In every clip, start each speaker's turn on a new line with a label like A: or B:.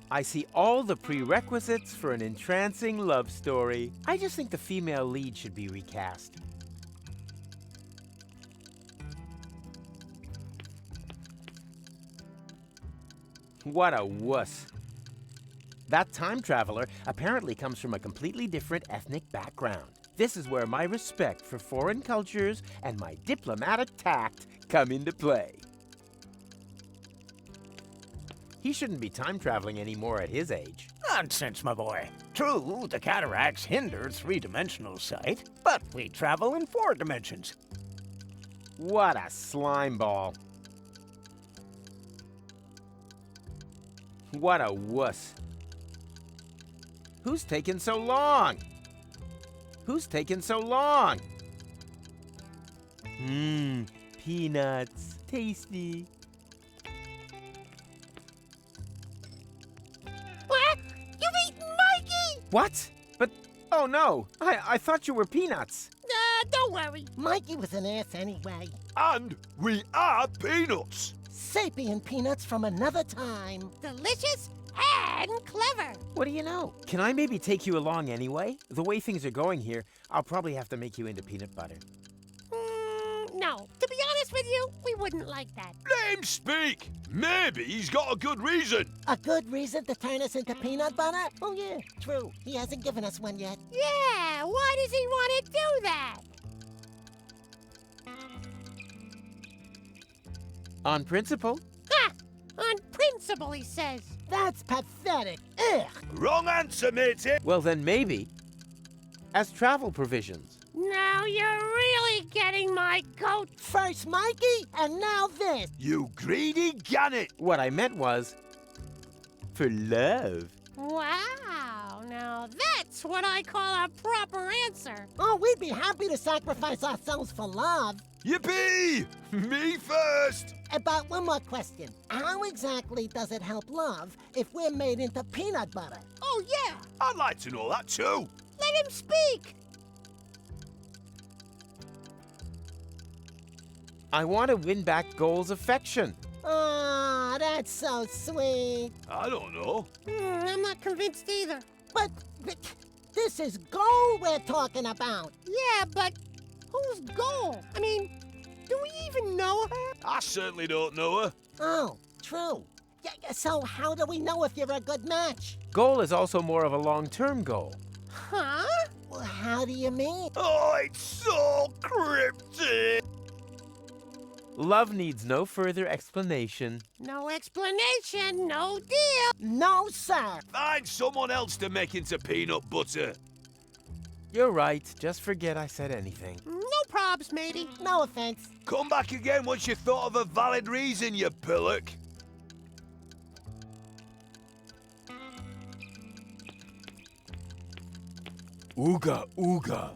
A: I see all the prerequisites for an entrancing love story. I just think the female lead should be recast. What a wuss. That time traveler apparently comes from a completely different ethnic background. This is where my respect for foreign cultures and my diplomatic tact come into play. He shouldn't be time traveling anymore at his age.
B: Nonsense, my boy. True, the cataracts hinder three-dimensional sight, but we travel in 4 dimensions.
A: What a slime ball. What a wuss. Who's taking so long? Who's taking so long? Peanuts. Tasty.
C: What? You've eaten Mikey!
A: What? But, oh no, I thought you were Peanuts.
C: Don't worry. Mikey was an ass anyway.
D: And we are peanuts.
C: Sapient peanuts from another time. Delicious and clever.
A: What do you know? Can I maybe take you along anyway? The way things are going here, I'll probably have to make you into peanut butter.
C: No. To be honest with you, we wouldn't like that.
D: Let him speak. Maybe he's got a good reason.
C: A good reason to turn us into peanut butter? Oh yeah, true. He hasn't given us one yet. Yeah, why does he want to do that?
A: On principle.
C: Ha! On principle, he says. That's pathetic. Ugh.
D: Wrong answer, matey.
A: Well then maybe, as travel provisions.
C: Now you're really getting my goat. First Mikey, and now this.
D: You greedy gannet.
A: What I meant was, for love.
C: Wow, now that's what I call a proper answer. Oh, we'd be happy to sacrifice ourselves for love.
D: Yippee! Me first.
C: About one more question. How exactly does it help love if we're made into peanut butter? Oh, yeah.
D: I'd like to know that too.
C: Let him speak.
A: I want to win back Goal's affection.
C: Oh, that's so sweet.
D: I don't know.
C: I'm not convinced either. But this is Goal we're talking about. Yeah, but who's Goal? I mean, do we even know her?
D: I certainly don't know her.
C: Oh, true. Yeah, so how do we know if you're a good match?
A: Goal is also more of a long-term goal.
C: Huh? Well, how do you mean?
D: Oh, it's so cryptic.
A: Love needs no further explanation.
C: No explanation, no deal. No, sir.
D: Find someone else to make into peanut butter.
A: You're right. Just forget I said anything.
C: No probs, matey. No offense.
D: Come back again once you've thought of a valid reason, you pillock.
E: Ooga, ooga.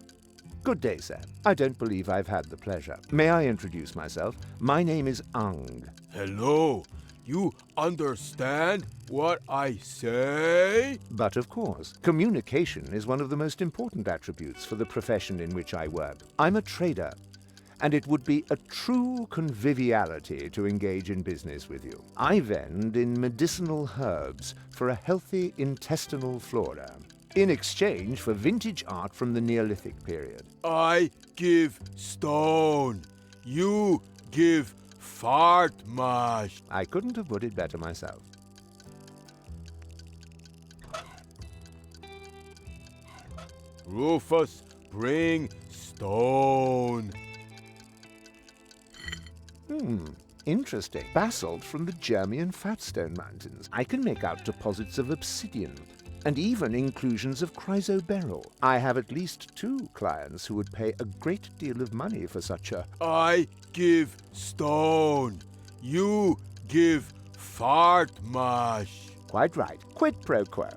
E: Good day, sir. I don't believe I've had the pleasure. May I introduce myself? My name is Ang.
D: Hello. You understand what I say?
E: But of course, communication is one of the most important attributes for the profession in which I work. I'm a trader, and it would be a true conviviality to engage in business with you. I vend in medicinal herbs for a healthy intestinal flora, in exchange for vintage art from the Neolithic period.
D: I give stone. You give fart mash.
E: I couldn't have put it better myself.
D: Rufus, bring stone.
E: Interesting. Basalt from the Germian Fatstone Mountains. I can make out deposits of obsidian, and even inclusions of chrysoberyl. I have at least 2 clients who would pay a great deal of money for such a...
D: I give stone. You give fart mash.
E: Quite right. Quid pro quo.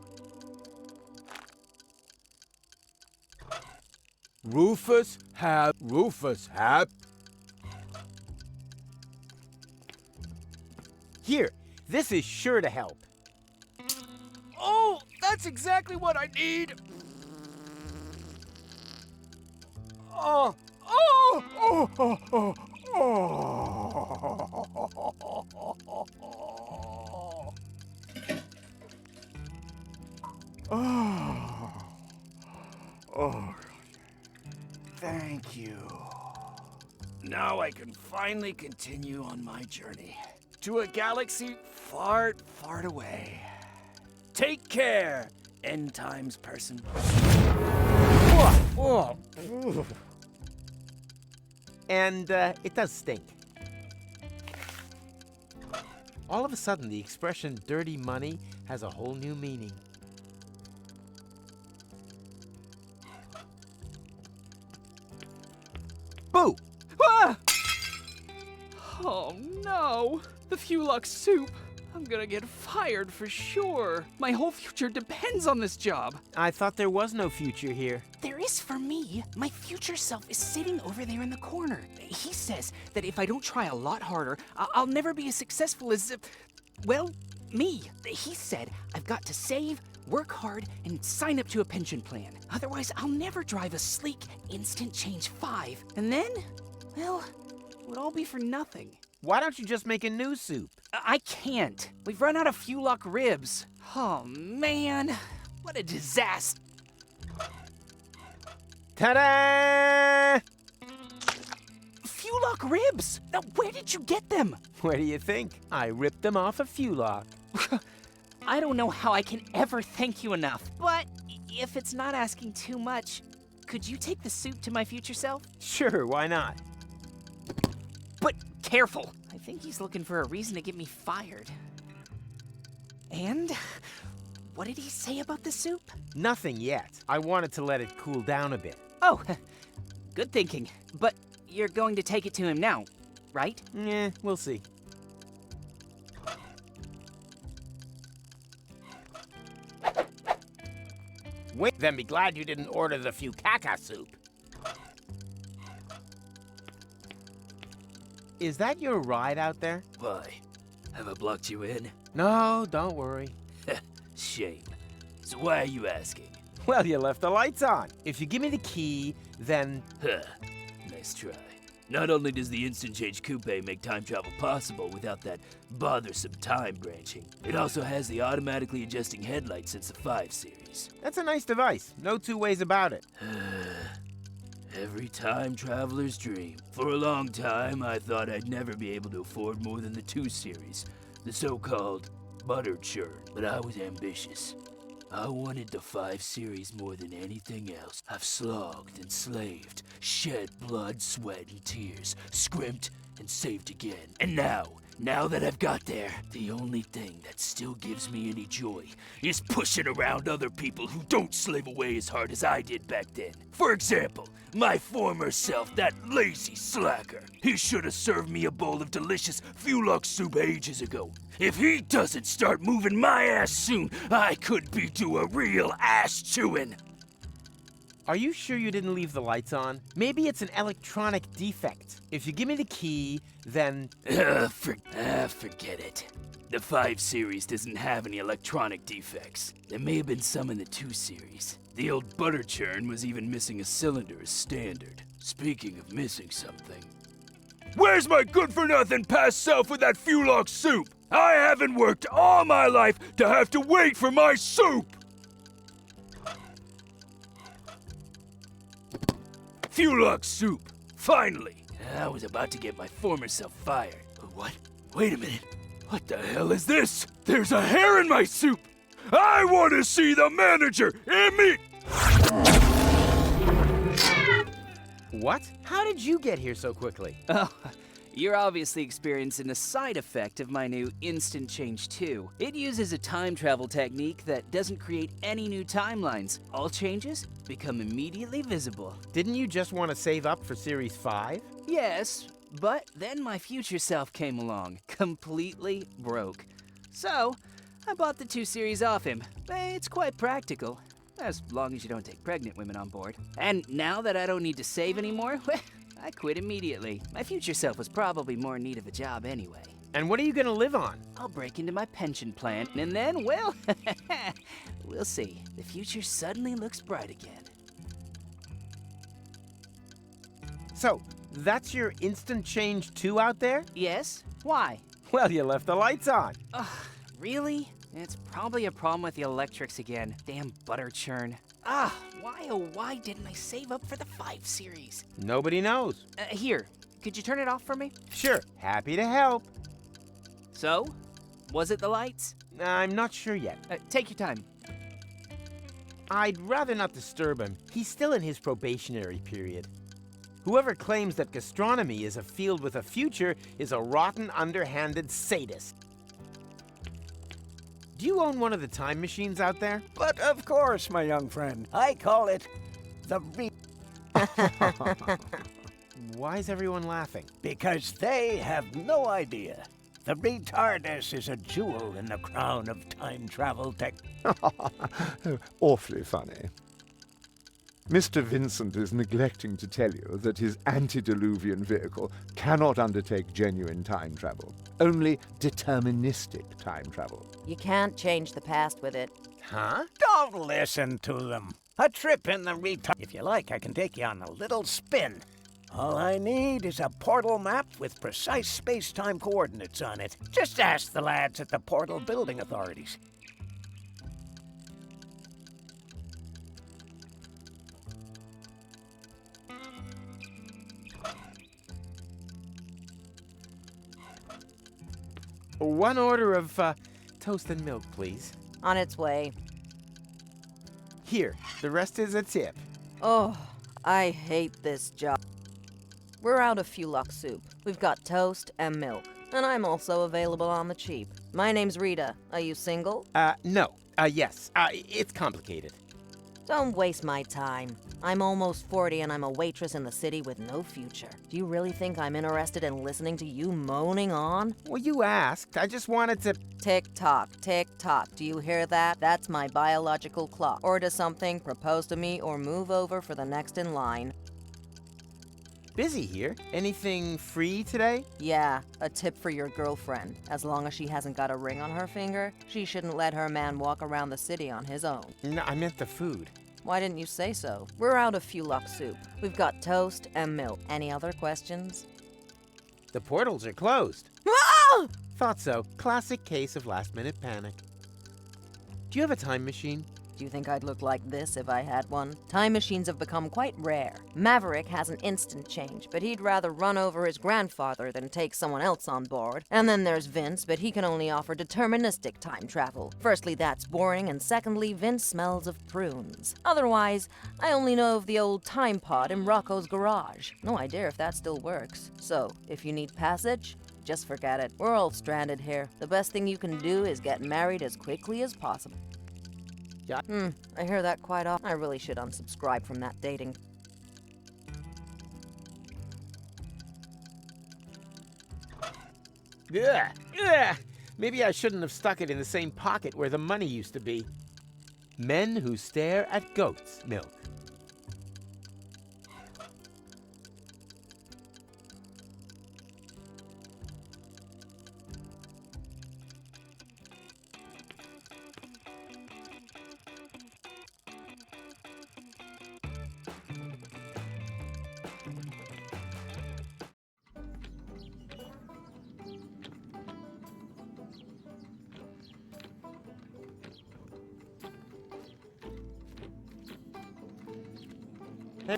D: Rufus have.
A: Here, this is sure to help.
D: Oh, that's exactly what I need. Oh, oh, oh, oh, oh, oh. Oh. Oh. Thank you. Now I can finally continue on my journey to a galaxy far, far away. Take care, end times person.
A: Oh. And it does stink. All of a sudden, the expression dirty money has a whole new meaning. Boo!
D: Ah! Oh no! The Fulux soup! I'm gonna get fired for sure. My whole future depends on this job.
A: I thought there was no future here.
F: There is for me. My future self is sitting over there in the corner. He says that if I don't try a lot harder, I'll never be as successful as, well, me. He said I've got to save, work hard, and sign up to a pension plan. Otherwise, I'll never drive a sleek Instant Change 5. And then, well, it would all be for nothing.
A: Why don't you just make a new soup?
F: I can't. We've run out of Fulux ribs. Oh, man. What a disaster.
A: Ta-da!
F: Fulux ribs! Now, where did you get them?
A: Where do you think? I ripped them off a Fulux.
F: I don't know how I can ever thank you enough. But if it's not asking too much, could you take the soup to my future self?
A: Sure, why not?
F: But careful. I think he's looking for a reason to get me fired. And what did he say about the soup?
A: Nothing yet. I wanted to let it cool down a bit.
F: Oh, good thinking. But you're going to take it to him now, right?
A: Yeah, we'll see. Wait, then be glad you didn't order the Fucaca soup. Is that your ride out there?
G: Why? Have I blocked you in?
A: No, don't worry.
G: Shame. So why are you asking?
A: Well, you left the lights on. If you give me the key, then...
G: Huh. Nice try. Not only does the Instant Change Coupe make time travel possible without that bothersome time branching, it also has the automatically adjusting headlights since the 5 series.
A: That's a nice device. No two ways about it.
G: Every time traveler's dream. For a long time, I thought I'd never be able to afford more than the 2 series, the so-called butter churn, but I was ambitious. I wanted the 5 series more than anything else. I've slogged and slaved, shed blood, sweat, and tears, scrimped and saved again. And now that I've got there, the only thing that still gives me any joy is pushing around other people who don't slave away as hard as I did back then. For example, my former self, that lazy slacker. He should have served me a bowl of delicious Fulux soup ages ago. If he doesn't start moving my ass soon, I could be due a real ass chewing.
A: Are you sure you didn't leave the lights on? Maybe it's an electronic defect. If you give me the key, then...
G: Forget it. The 5 series doesn't have any electronic defects. There may have been some in the 2 series. The old butter churn was even missing a cylinder as standard. Speaking of missing something... Where's my good-for-nothing past self with that Fulux soup? I haven't worked all my life to have to wait for my soup! Fulux soup! Finally! I was about to get my former self fired. What? Wait a minute. What the hell is this? There's a hair in my soup! I want to see the manager in me!
A: What? How did you get here so quickly?
F: Oh, you're obviously experiencing a side effect of my new Instant Change 2. It uses a time travel technique that doesn't create any new timelines. All changes become immediately visible.
A: Didn't you just want to save up for Series 5?
F: Yes, but then my future self came along, completely broke. So, I bought the 2 series off him. It's quite practical, as long as you don't take pregnant women on board. And now that I don't need to save anymore, I quit immediately. My future self was probably more in need of a job anyway.
A: And what are you going to live on?
F: I'll break into my pension plan, and then, well, we'll see. The future suddenly looks bright again.
A: So, that's your Instant Change 2 out there?
F: Yes? Why?
A: Well, you left the lights on.
F: Really? It's probably a problem with the electrics again. Damn butter churn. Ah, why oh why didn't I save up for the 5 series?
A: Nobody knows.
F: Here, could you turn it off for me?
A: Sure, happy to help.
F: So, was it the lights?
A: I'm not sure yet.
F: Take your time.
A: I'd rather not disturb him. He's still in his probationary period. Whoever claims that gastronomy is a field with a future is a rotten, underhanded sadist. Do you own one of the time machines out there?
B: But of course, my young friend, I call it the
A: Why is everyone laughing?
B: because they have no idea. The retardus is a jewel in the crown of time travel tech.
E: Awfully funny. Mr. Vincent is neglecting to tell you that his antediluvian vehicle cannot undertake genuine time travel, only deterministic time travel.
H: You can't change the past with it.
A: Huh?
B: Don't listen to them. A trip in the retard. If you like, I can take you on a little spin. All I need is a portal map with precise space-time coordinates on it. Just ask the lads at the Portal Building Authorities.
A: One order of toast and milk, please.
H: On its way.
A: Here, the rest is a tip.
H: Oh, I hate this job. We're out of Fulok soup. We've got toast and milk. And I'm also available on the cheap. My name's Rita. Are you single?
A: No. Yes. It's complicated.
H: Don't waste my time. I'm almost 40 and I'm a waitress in the city with no future. Do you really think I'm interested in listening to you moaning on?
A: Well, you asked. I just wanted to...
H: Tick-tock, tick-tock. Do you hear that? That's my biological clock. Order something, propose to me, or move over for the next in line.
A: Busy here. Anything free today?
H: Yeah, a tip for your girlfriend. As long as she hasn't got a ring on her finger, she shouldn't let her man walk around the city on his own.
A: No, I meant the food.
H: Why didn't you say so? We're out of Fulok soup. We've got toast and milk. Any other questions?
A: The portals are closed.
H: Ah!
A: Thought so. Classic case of last-minute panic. Do you have a time machine?
H: Do you think I'd look like this if I had one? Time machines have become quite rare. Maverick has an instant change, but he'd rather run over his grandfather than take someone else on board. And then there's Vince, but he can only offer deterministic time travel. Firstly, that's boring, and secondly, Vince smells of prunes. Otherwise, I only know of the old time pod in Rocco's garage. No idea if that still works. So, if you need passage, just forget it. We're all stranded here. The best thing you can do is get married as quickly as possible.
A: Yeah.
H: I hear that quite often. I really should unsubscribe from that dating.
A: Ugh. Ugh. Maybe I shouldn't have stuck it in the same pocket where the money used to be. Men who stare at goat's milk.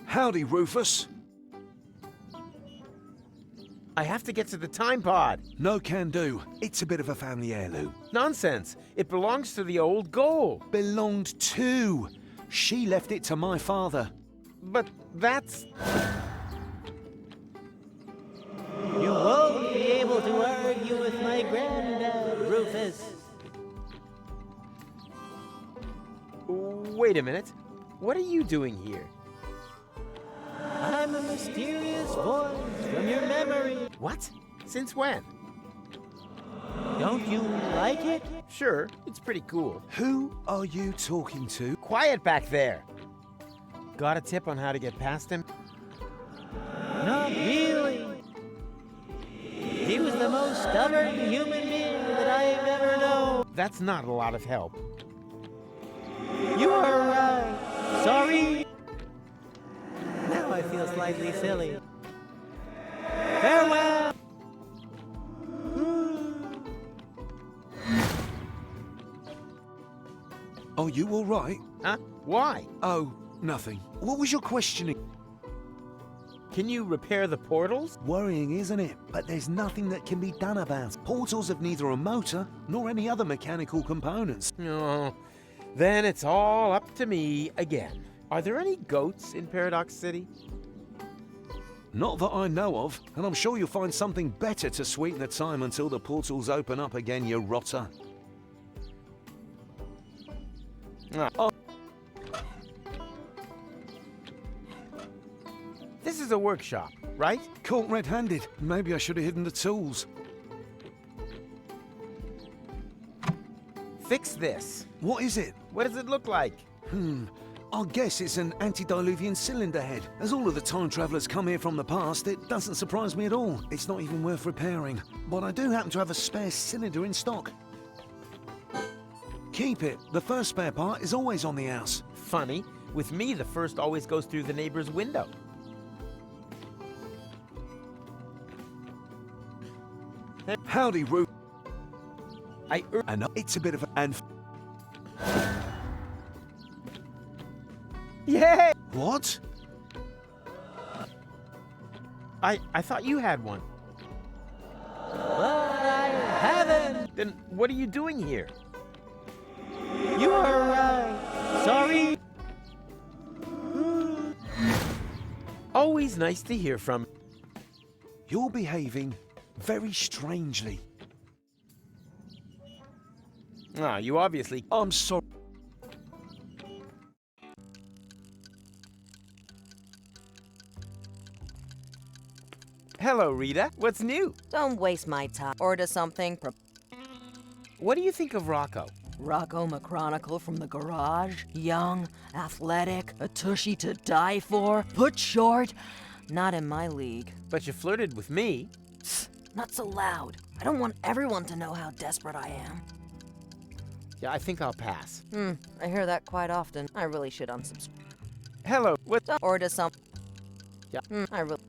I: Howdy, Rufus.
A: I have to get to the time pod.
I: No can do. It's a bit of a family heirloom.
A: Nonsense. It belongs to the old goal.
I: Belonged to. She left it to my father.
A: But that's...
C: You won't be able to argue with my granddad, Rufus.
A: Wait a minute. What are you doing here?
C: I'm a mysterious voice from your memory.
A: What? Since when?
C: Don't you like it?
A: Sure, it's pretty cool.
I: Who are you talking to?
A: Quiet back there. Got a tip on how to get past him?
C: Not really. He was the most stubborn human being that I've ever known.
A: That's not a lot of help.
C: You are right. Sorry. Now I feel slightly silly. Farewell.
I: Are you all right?
A: Huh? Why?
I: Oh, nothing. What was your questioning?
A: Can you repair the portals?
I: Worrying, isn't it? But there's nothing that can be done about it. Portals have neither a motor nor any other mechanical components.
A: No. Then it's all up to me again. Are there any goats in Paradox City?
I: Not that I know of, and I'm sure you'll find something better to sweeten the time until the portals open up again, you rotter.
A: Oh. This is a workshop, right?
I: Caught red-handed. Maybe I should have hidden the tools.
A: Fix this.
I: What is it?
A: What does it look like?
I: I guess it's an antediluvian cylinder head. As all of the time travelers come here from the past, it doesn't surprise me at all. It's not even worth repairing. But I do happen to have a spare cylinder in stock. Keep it. The first spare part is always on the house.
A: Funny. With me, the first always goes through the neighbor's window.
I: Howdy, Roo.
A: And
I: it's a bit of a...
A: Yay!
I: What?
A: I thought you had one.
C: But I haven't.
A: Then what are you doing here?
C: You are right. Sorry.
A: Always nice to hear from.
I: You're behaving very strangely.
A: Ah, you obviously...
I: I'm sorry.
A: Hello, Rita. What's new?
H: Don't waste my time. Order something.
A: What do you think of Rocco?
H: Rocco McChronicle from the garage. Young, athletic, a tushy to die for. Put short. Not in my league.
A: But you flirted with me.
H: Not so loud. I don't want everyone to know how desperate I am.
A: Yeah, I think I'll pass.
H: I hear that quite often. I really should unsubscribe.
A: Hello, what?
H: Order some.
A: Yeah.
H: I really.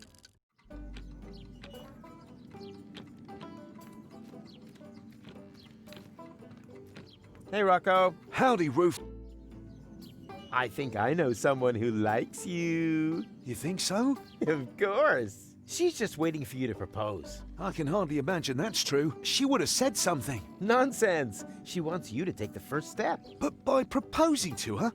A: Hey, Rocco.
I: Howdy, Roof.
A: I think I know someone who likes you.
I: You think so?
A: Of course. She's just waiting for you to propose.
I: I can hardly imagine that's true. She would have said something.
A: Nonsense. She wants you to take the first step.
I: But by proposing to her,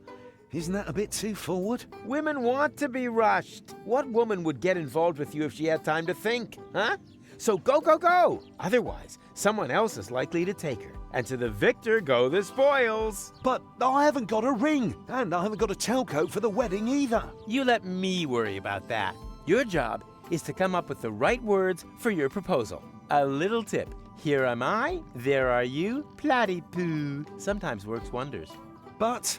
I: isn't that a bit too forward?
A: Women want to be rushed. What woman would get involved with you if she had time to think, huh? So go, go, go. Otherwise, someone else is likely to take her. And to the victor go the spoils.
I: But I haven't got a ring, and I haven't got a tailcoat for the wedding either.
A: You let me worry about that. Your job is to come up with the right words for your proposal. A little tip. Here am I, there are you, platypoo. Sometimes works wonders.
I: But...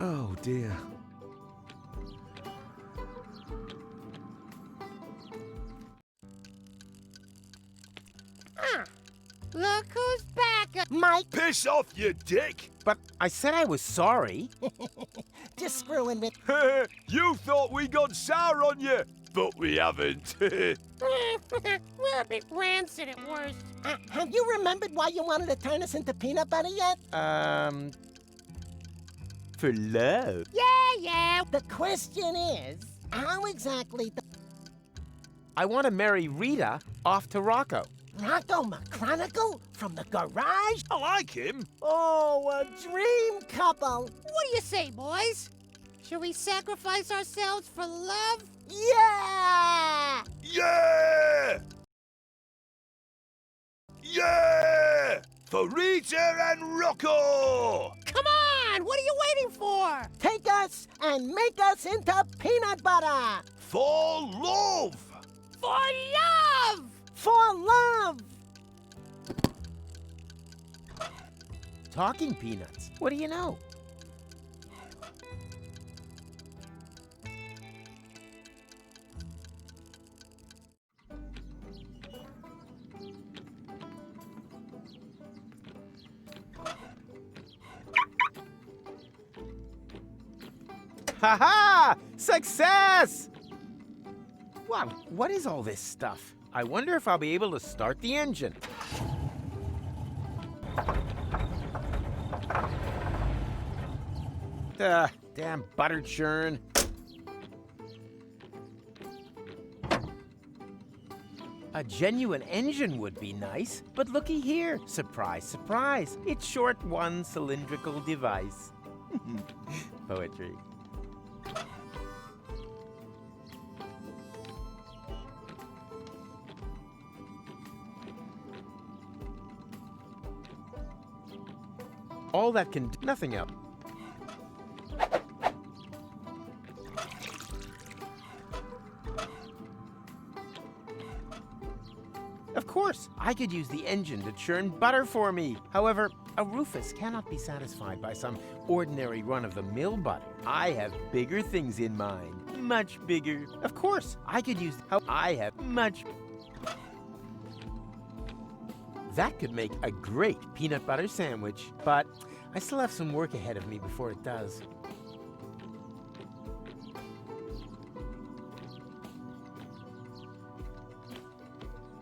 I: oh dear.
C: Look who's back, Mike.
D: Piss off, you dick!
A: But I said I was sorry.
C: Just screwing with.
D: You thought we got sour on you, but we haven't.
C: We're a bit rancid at worst. Have you remembered why you wanted to turn us into peanut butter yet?
A: For love.
C: Yeah. The question is, how exactly
A: I want to marry Rita off to Rocco.
C: Rocco McChronicle from the garage?
D: I like him.
C: Oh, a dream couple. What do you say, boys? Should we sacrifice ourselves for love? Yeah!
D: Yeah! Yeah! For Rita and Rocco!
C: Come on! What are you waiting for? Take us and make us into peanut butter!
D: For love!
C: For love! For love!
A: Talking peanuts. What do you know? Ha-ha! Success! Wow, what is all this stuff? I wonder if I'll be able to start the engine. Damn butter churn. A genuine engine would be nice, but looky here. Surprise, surprise. It's short one cylindrical device. Poetry. All that can do, nothing else. Of course, I could use the engine to churn butter for me. However, a Rufus cannot be satisfied by some ordinary run-of-the-mill butter. I have bigger things in mind. Much bigger. Of course, I could use how I have much. That could make a great peanut butter sandwich, but I still have some work ahead of me before it does.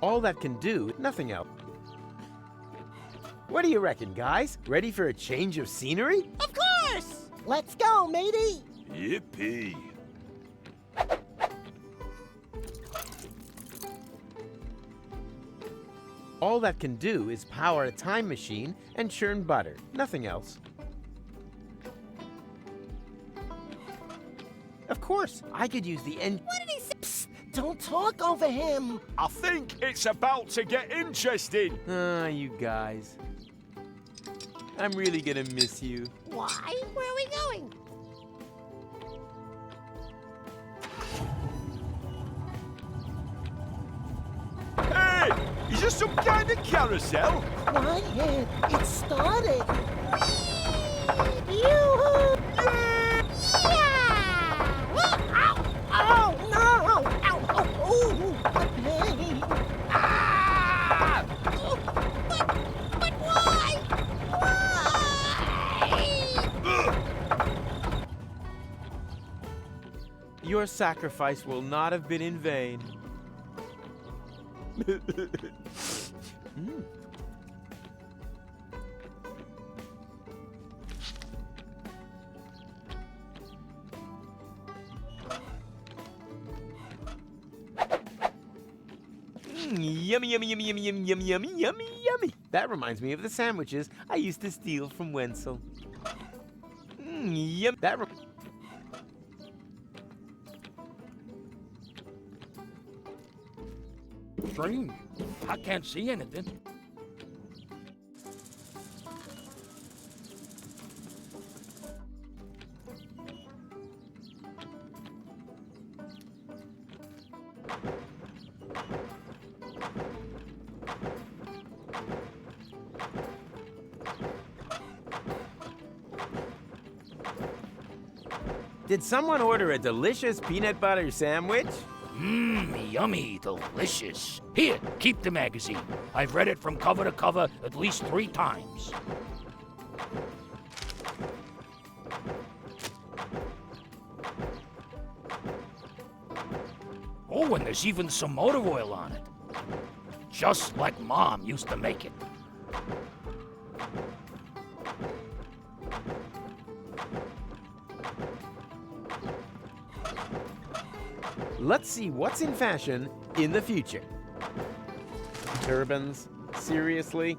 A: All that can do, nothing else. What do you reckon, guys? Ready for a change of scenery?
C: Of course! Let's go, matey!
D: Yippee.
A: All that can do is power a time machine and churn butter, nothing else. Of course, I could use the engine.
C: What did he say? Psst! Don't talk over him!
D: I think it's about to get interesting.
A: Ah, you guys. I'm really gonna miss you.
C: Why? Where are we going?
D: Hey! Is this some kind of carousel?
C: Quiet! It started! Yoo-hoo!
D: Yeah!
C: Yeah! Ow! Oh, no! Ow! Oh, ooh! What pain!
D: Ah!
C: But why? Why?
A: Your sacrifice will not have been in vain. Yummy, yummy, yummy, yummy, yummy, yummy, yummy, yummy, yummy. That reminds me of the sandwiches I used to steal from Wenzel. Yum.
G: Strange. I can't see anything.
A: Did someone order a delicious peanut butter sandwich?
G: Mmm, yummy, delicious. Here, keep the magazine. I've read it from cover to cover at least 3 times. Oh, and there's even some motor oil on it. Just like Mom used to make it.
A: Let's see what's in fashion in the future. Turbans? Seriously?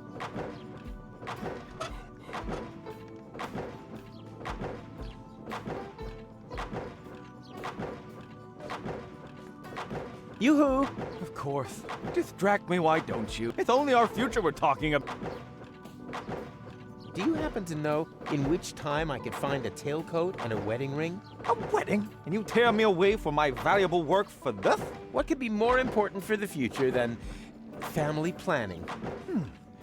A: Yoo-hoo!
J: Of course. Distract me, why don't you? It's only our future we're talking about.
A: Do you happen to know in which time I could find a tailcoat and a wedding ring?
J: A wedding? And you tear me away from my valuable work for this?
A: What could be more important for the future than family planning?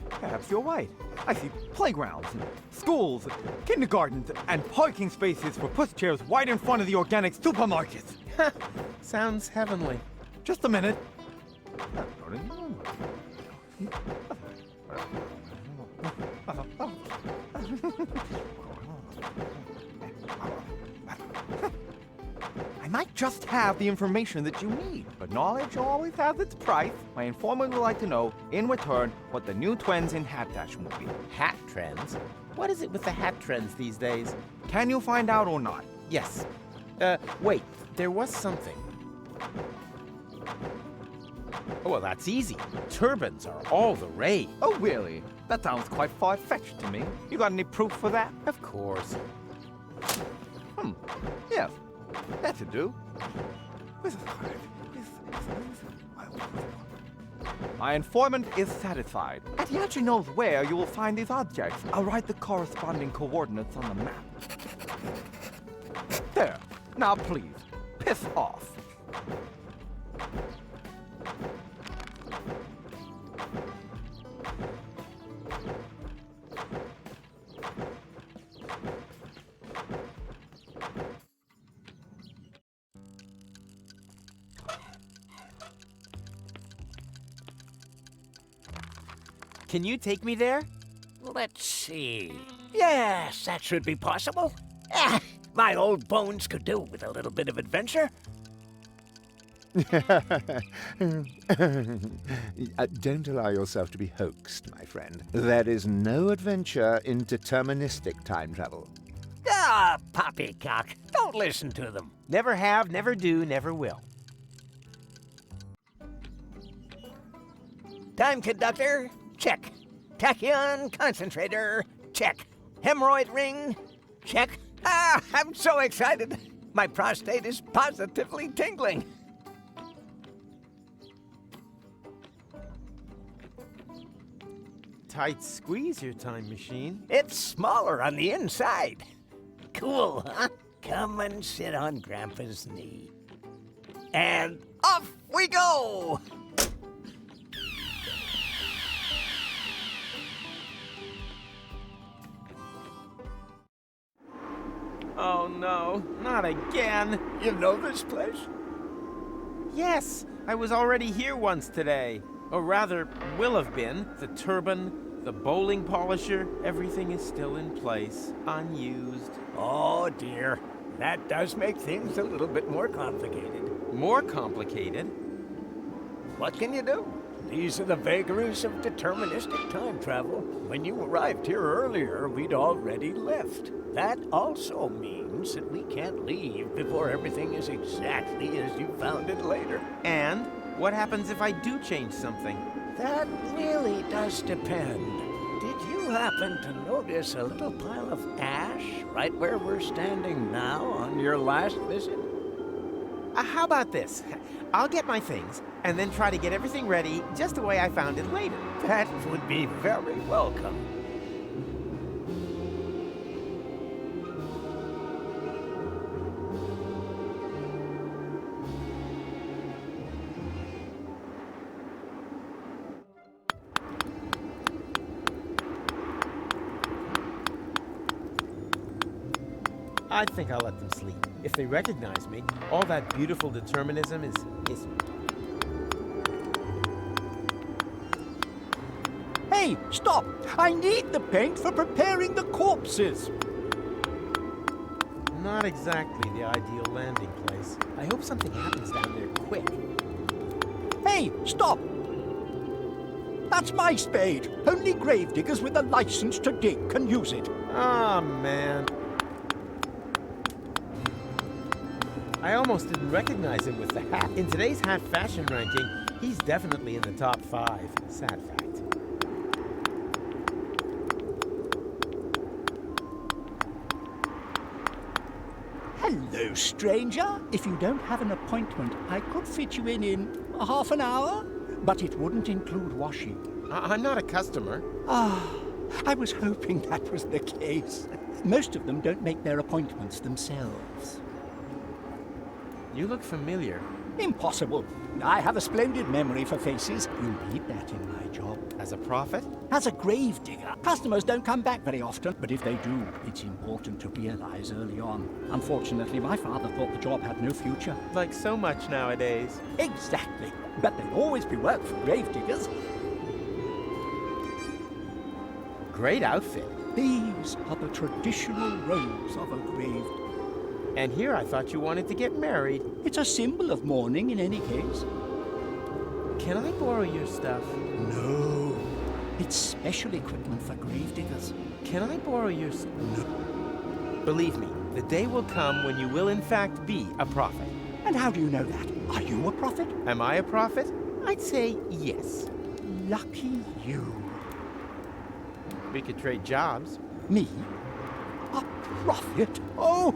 J: Perhaps you're right. I see playgrounds, and schools, and kindergartens, and parking spaces for pushchairs right in front of the organic supermarkets.
A: Sounds heavenly.
J: Just a minute. I might just have the information that you need, but knowledge always has its price. My informant would like to know, in return, what the new trends in hat fashion will be.
A: Hat trends? What is it with the hat trends these days?
J: Can you find out or not?
A: Yes. Wait, there was something. Oh, well, that's easy. Turbans are all the rage.
J: Oh, really? That sounds quite far-fetched to me. You got any proof for that?
A: Of course.
J: Yes. That should do. My informant is satisfied. And he actually knows where you will find these objects. I'll write the corresponding coordinates on the map. There. Now please, piss off.
A: Can you take me there?
B: Let's see. Yes, that should be possible. My old bones could do with a little bit of adventure.
E: Don't allow yourself to be hoaxed, my friend. There is no adventure in deterministic time travel.
B: Ah, poppycock. Don't listen to them.
A: Never have, never do, never will.
B: Time conductor, check. Tachyon concentrator, check. Hemorrhoid ring, check. Ah, I'm so excited. My prostate is positively tingling.
A: Tight squeeze, your time machine.
B: It's smaller on the inside. Cool, huh? Come and sit on Grandpa's knee. And off we go!
A: Oh no, not again.
B: You know this place?
A: Yes, I was already here once today. Or rather, will have been. The turban, the bowling polisher, everything is still in place, unused.
B: Oh dear, that does make things a little bit more complicated.
A: More complicated?
B: What can you do? These are the vagaries of deterministic time travel. When you arrived here earlier, we'd already left. That also means that we can't leave before everything is exactly as you found it later.
A: And what happens if I do change something?
B: That really does depend. Did you happen to notice a little pile of ash right where we're standing now on your last visit?
A: How about this? I'll get my things, and then try to get everything ready just the way I found it later.
B: That would be very welcome.
A: I think I'll let them sleep. If they recognize me, all that beautiful determinism is...
K: Hey, stop! I need the paint for preparing the corpses.
A: Not exactly the ideal landing place. I hope something happens down there quick.
K: Hey, stop! That's my spade. Only gravediggers with a license to dig can use it.
A: Ah, man. I almost didn't recognize him with the hat. In today's hat fashion ranking, he's definitely in the top 5. Sad fact.
K: Hello, stranger. If you don't have an appointment, I could fit you in half an hour, but it wouldn't include washing.
A: I'm not a customer.
K: Ah, I was hoping that was the case. Most of them don't make their appointments themselves.
A: You look familiar.
K: Impossible. I have a splendid memory for faces. You need that in my job.
A: As a prophet?
K: As a gravedigger. Customers don't come back very often, but if they do, it's important to realize early on. Unfortunately, my father thought the job had no future.
A: Like so much nowadays.
K: Exactly. But there'll always be work for gravediggers.
A: Great outfit.
K: These are the traditional robes of a gravedigger.
A: And here I thought you wanted to get married.
K: It's a symbol of mourning in any case.
A: Can I borrow your stuff?
K: No. It's special equipment for gravediggers.
A: Can I borrow your... Believe me, the day will come when you will in fact be a prophet.
K: And how do you know that? Are you a prophet?
A: Am I a prophet? I'd say yes.
K: Lucky you.
A: We could trade jobs.
K: Me? A prophet? Oh,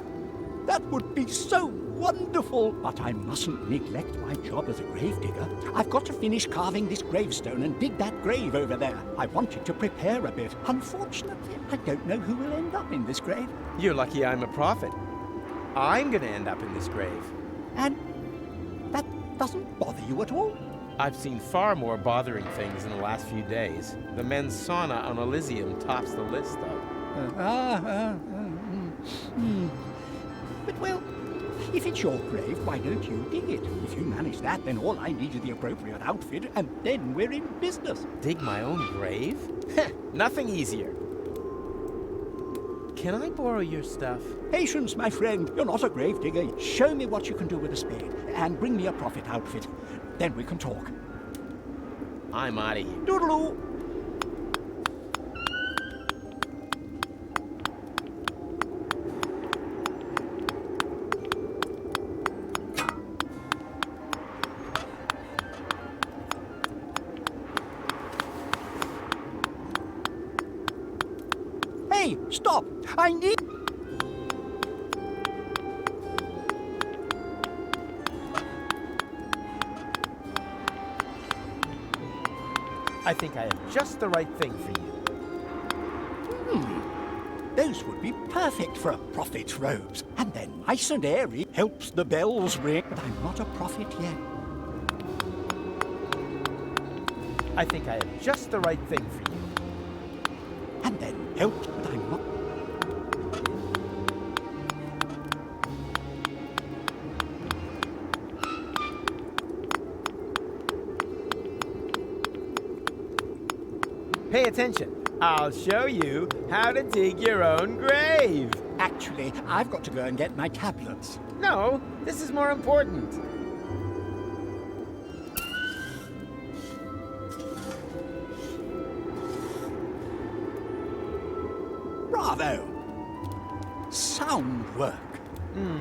K: that would be so wonderful. But I mustn't neglect my job as a gravedigger. I've got to finish carving this gravestone and dig that grave over there. I wanted to prepare a bit. Unfortunately, I don't know who will end up in this grave.
A: You're lucky I'm a prophet. I'm gonna end up in this grave.
K: And that doesn't bother you at all?
A: I've seen far more bothering things in the last few days. The men's sauna on Elysium tops the list, though.
K: But, well, if it's your grave, why don't you dig it? If you manage that, then all I need is the appropriate outfit, and then we're in business.
A: Dig my own grave? Nothing easier. Can I borrow your stuff?
K: Patience, my friend. You're not a gravedigger. Show me what you can do with a spade, and bring me a prophet outfit. Then we can talk.
A: I'm out of here.
K: Doodaloo! Hey, stop! I need...
A: I think I have just the right thing for you.
K: Those would be perfect for a prophet's robes. And they're nice and airy. Helps the bells ring. But I'm not a prophet yet.
A: I think I have just the right thing for you.
K: And then helps, but I'm not...
A: Pay attention. I'll show you how to dig your own grave.
K: Actually, I've got to go and get my tablets.
A: No, this is more important.
K: Bravo! Sound work.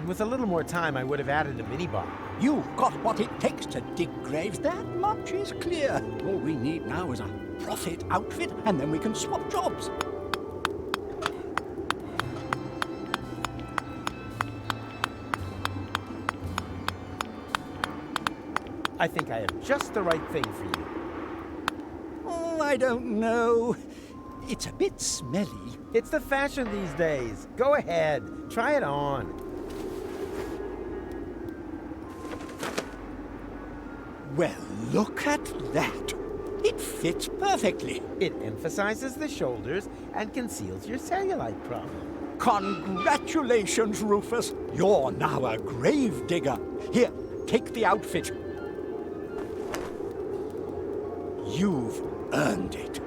A: With a little more time, I would have added a minibar.
K: You've got what it takes to dig graves. That much is clear. All we need now is a prophet outfit, and then we can swap jobs.
A: I think I have just the right thing for you.
K: Oh, I don't know. It's a bit smelly.
A: It's the fashion these days. Go ahead. Try it on.
K: Well, look at that. It fits perfectly.
A: It emphasizes the shoulders and conceals your cellulite problem.
K: Congratulations, Rufus. You're now a grave digger. Here, take the outfit. You've earned it.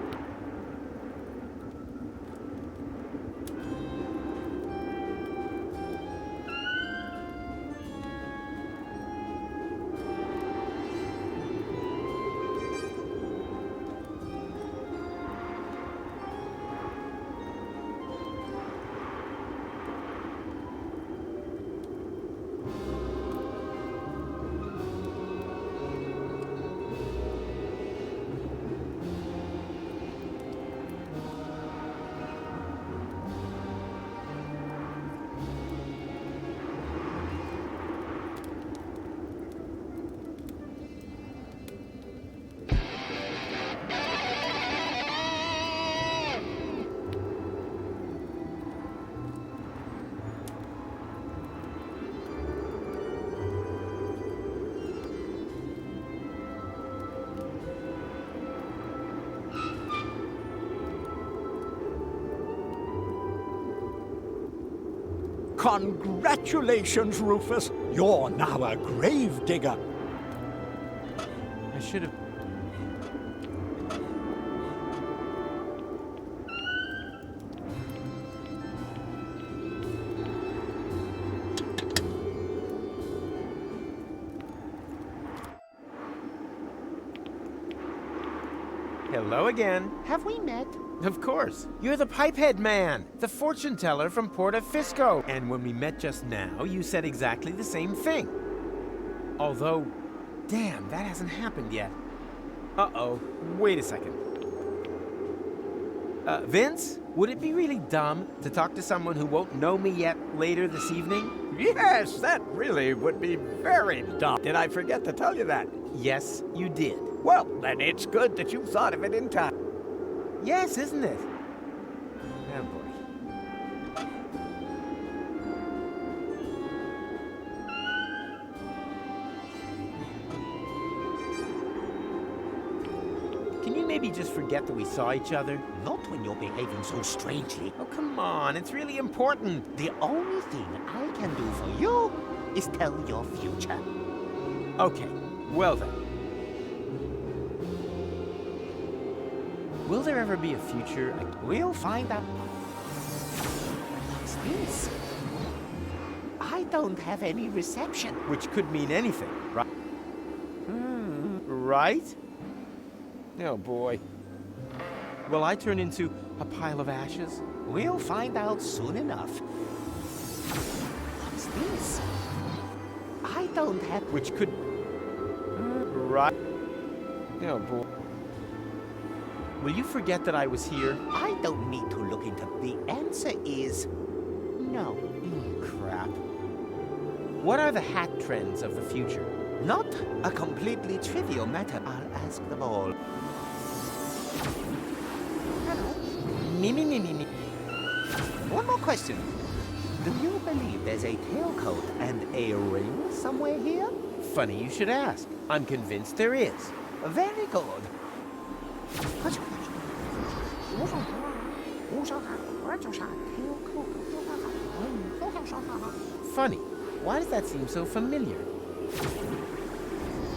K: Congratulations, Rufus. You're now a grave digger.
A: I should have... Hello again.
K: Have we met?
A: Of course. You're the Pipehead Man, the fortune teller from Porta Fisco. And when we met just now, you said exactly the same thing. Although, damn, that hasn't happened yet. Uh-oh. Wait a second. Vince, would it be really dumb to talk to someone who won't know me yet later this evening?
B: Yes, that really would be very dumb. Did I forget to tell you that?
A: Yes, you did.
B: Well, then it's good that you thought of it in time.
A: Yes, isn't it? Oh, boy. Can you maybe just forget that we saw each other?
K: Not when you're behaving so strangely.
A: Oh, come on. It's really important.
K: The only thing I can do for you is tell your future.
A: Okay, well then. Will there ever be a future?
K: We'll find out. What's this? I don't have any reception.
A: Which could mean anything, right? Right? Oh boy. Will I turn into a pile of ashes?
K: We'll find out soon enough. What's this? I don't have...
A: Which could... Right? Oh boy. Will you forget that I was here?
K: I don't need to look into... The answer is... no.
A: Crap. What are the hat trends of the future?
K: Not a completely trivial matter. I'll ask them all.
A: Me.
K: One more question. Do you believe there's a tailcoat and a ring somewhere here?
A: Funny you should ask. I'm convinced there is.
K: Very good.
A: Funny. Why does that seem so familiar?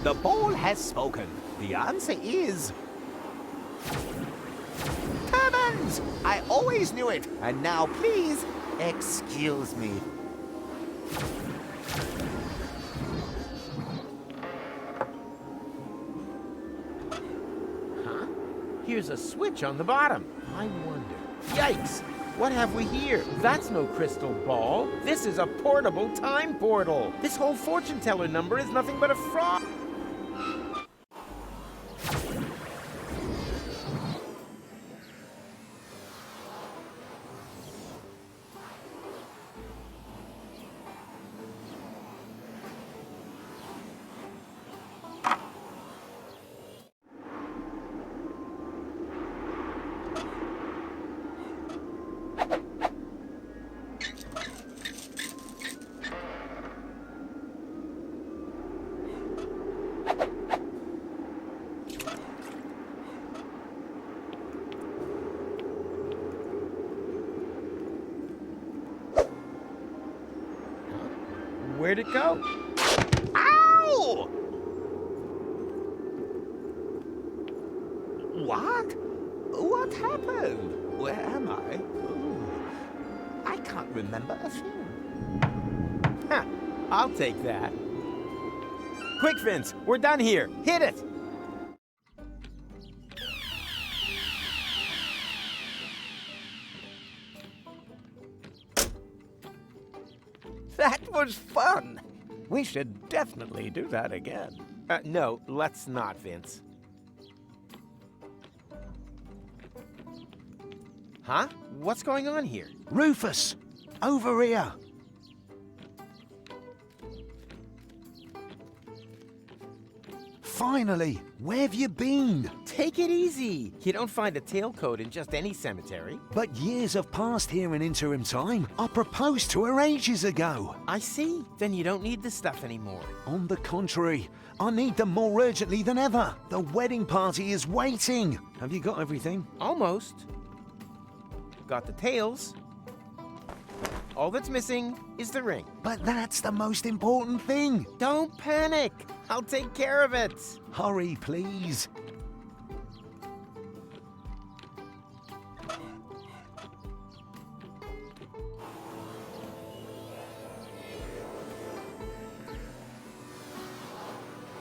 K: The ball has spoken. The answer is... turbans! I always knew it. And now, please, excuse me.
A: Huh? Here's a switch on the bottom. I wonder. Yikes! What have we here? That's no crystal ball. This is a portable time portal. This whole fortune teller number is nothing but a fraud. Where'd it go?
K: Ow! What? What happened? Where am I? Ooh. I can't remember a thing.
A: Ha! I'll take that. Quick, Vince, we're done here. Hit it!
B: That was fun. We should definitely do that again.
A: No, let's not, Vince. Huh? What's going on here?
I: Rufus, over here. Finally, where have you been?
A: Take it easy. You don't find a tailcoat in just any cemetery.
I: But years have passed here in interim time. I proposed to her ages ago.
A: I see. Then you don't need this stuff anymore.
I: On the contrary, I need them more urgently than ever. The wedding party is waiting. Have you got everything?
A: Almost. Got the tails. All that's missing is the ring.
I: But that's the most important thing.
A: Don't panic. I'll take care of it.
I: Hurry, please.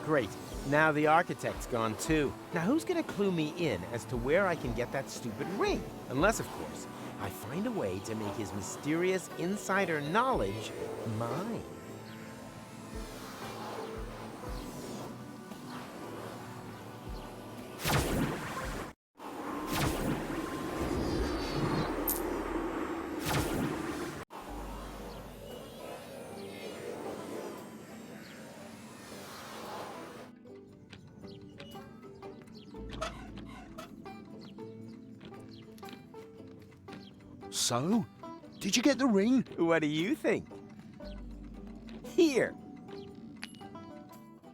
A: Great. Now the architect's gone too. Now who's gonna clue me in as to where I can get that stupid ring? Unless, of course, I find a way to make his mysterious insider knowledge mine.
I: So, did you get the ring?
A: What do you think? Here.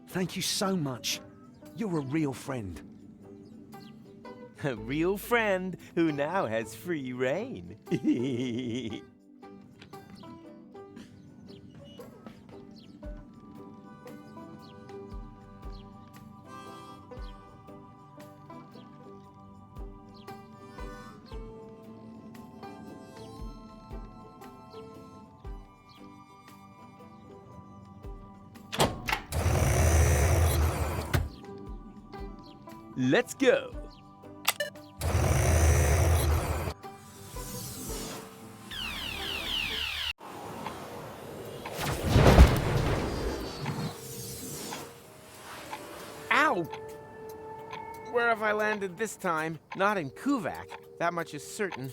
I: Thank you so much. You're a real friend.
A: A real friend who now has free reign. Let's go. Ow! Where have I landed this time? Not in Kuvak. That much is certain.